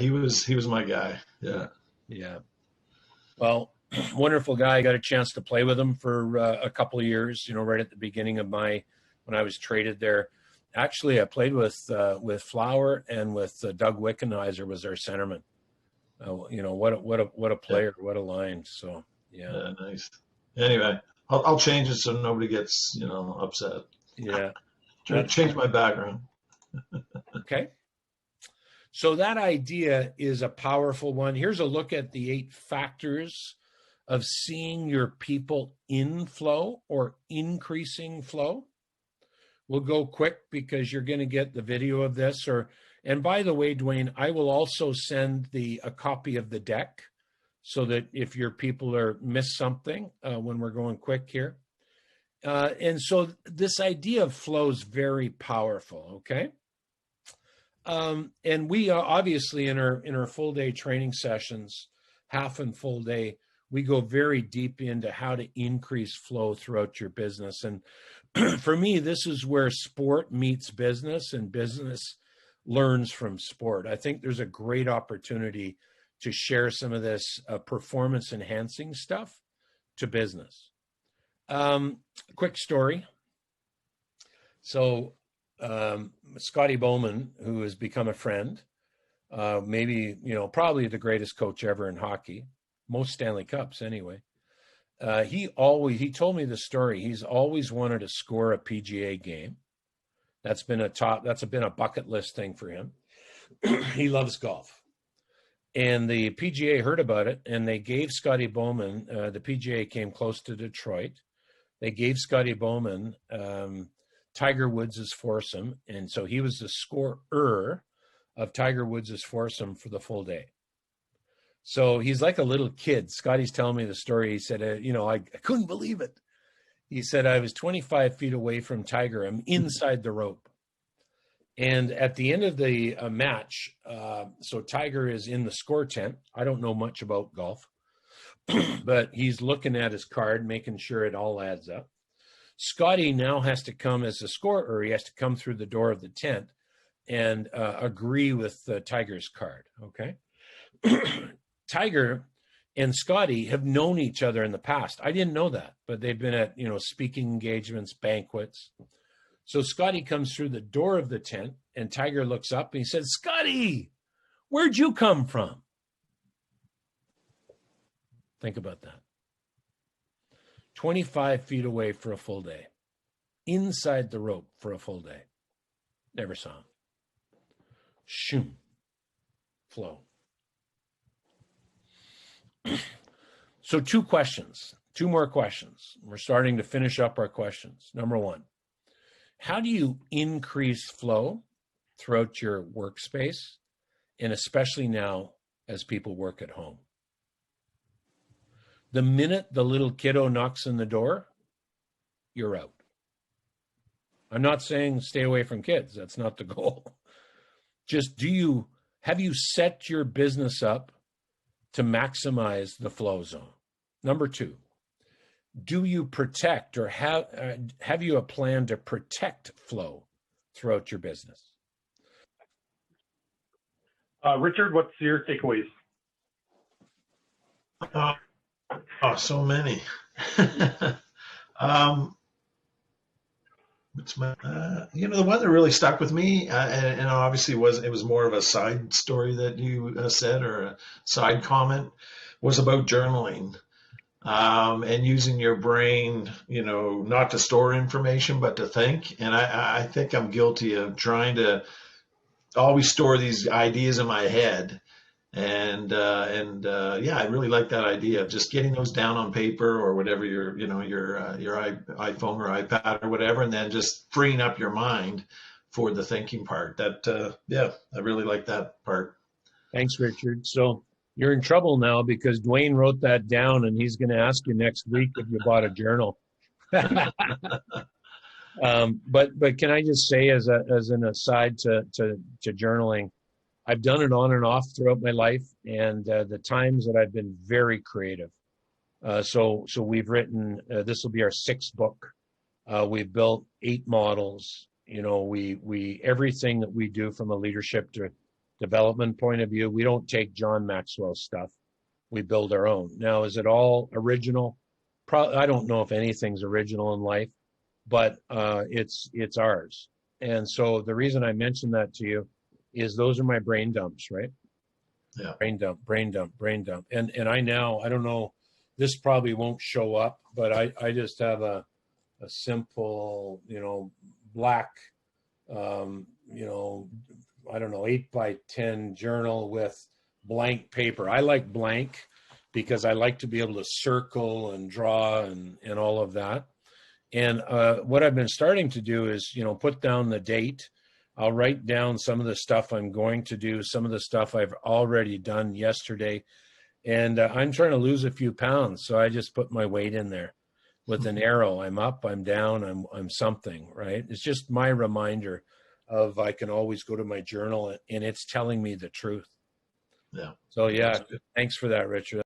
he was my guy. Yeah. Yeah. Well, wonderful guy. I got a chance to play with him for a couple of years, right at the beginning of when I was traded there. Actually, I played with Flower and with Doug Wickenheiser was our centerman. What a player, what a line. So, yeah. Yeah, nice. Anyway, I'll change it so nobody gets, upset. Yeah. Change my background. Okay. So that idea is a powerful one. Here's a look at the 8 factors of seeing your people in flow or increasing flow. We'll go quick because you're going to get the video of this. And by the way, Dwayne, I will also send a copy of the deck so that if your people miss something when we're going quick here. And so this idea of flow is very powerful, okay? And we obviously in our full day training sessions, half and full day, we go very deep into how to increase flow throughout your business. And for me, this is where sport meets business and business learns from sport. I think there's a great opportunity to share some of this performance enhancing stuff to business. Quick story. So Scotty Bowman, who has become a friend, maybe, probably the greatest coach ever in hockey, most Stanley Cups anyway. He told me the story. He's always wanted to score a PGA game. That's been a bucket list thing for him. He loves golf. And the PGA heard about it and they gave Scotty Bowman, the PGA came close to Detroit. They gave Scotty Bowman, Tiger Woods' foursome. And so he was the scorer of Tiger Woods' foursome for the full day. So he's like a little kid. Scotty's telling me the story. He said, I couldn't believe it. He said, I was 25 feet away from Tiger. I'm inside the rope. And at the end of the match, so Tiger is in the score tent. I don't know much about golf, but he's looking at his card, making sure it all adds up. Scotty now has to come as a scorer. He has to come through the door of the tent and agree with Tiger's card, okay? Tiger and Scotty have known each other in the past. I didn't know that, but they've been at, speaking engagements, banquets. So Scotty comes through the door of the tent and Tiger looks up and he said, Scotty, where'd you come from? Think about that. 25 feet away for a full day, inside the rope for a full day. Never saw him. Shoom. Flow. So 2 more questions. We're starting to finish up our questions. Number 1, how do you increase flow throughout your workspace, and especially now as people work at home? The minute the little kiddo knocks on the door, you're out. I'm not saying stay away from kids. That's not the goal. Just have you set your business up to maximize the flow zone? Number 2, do you protect or have you a plan to protect flow throughout your business? Richard, what's your takeaways? So many. What's my, the one that really stuck with me, and obviously it was more of a side story that you said, or a side comment, was about journaling, and using your brain, not to store information, but to think. And I think I'm guilty of trying to always store these ideas in my head. And I really like that idea of just getting those down on paper or whatever your iPhone or iPad or whatever, and then just freeing up your mind for the thinking part. That I really like that part. Thanks, Richard. So you're in trouble now because Dwayne wrote that down, and he's going to ask you next week if you bought a journal. But can I just say, as an aside to journaling, I've done it on and off throughout my life, and the times that I've been very creative. So we've written, this will be our 6th book. We've built 8 models. We everything that we do from a leadership to development point of view, we don't take John Maxwell's stuff. We build our own. Now, is it all original? I don't know if anything's original in life, but it's ours. And so the reason I mentioned that to you is those are my brain dumps, right? Yeah. Brain dump, brain dump, brain dump. And I don't know, this probably won't show up, but I just have a simple, black, I don't know, 8x10 journal with blank paper. I like blank because I like to be able to circle and draw and all of that. And what I've been starting to do is, put down the date. I'll write down some of the stuff I'm going to do, some of the stuff I've already done yesterday. And I'm trying to lose a few pounds. So I just put my weight in there with an arrow. I'm up, I'm down, I'm something, right? It's just my reminder of I can always go to my journal and it's telling me the truth. Yeah. So yeah, thanks for that, Richard.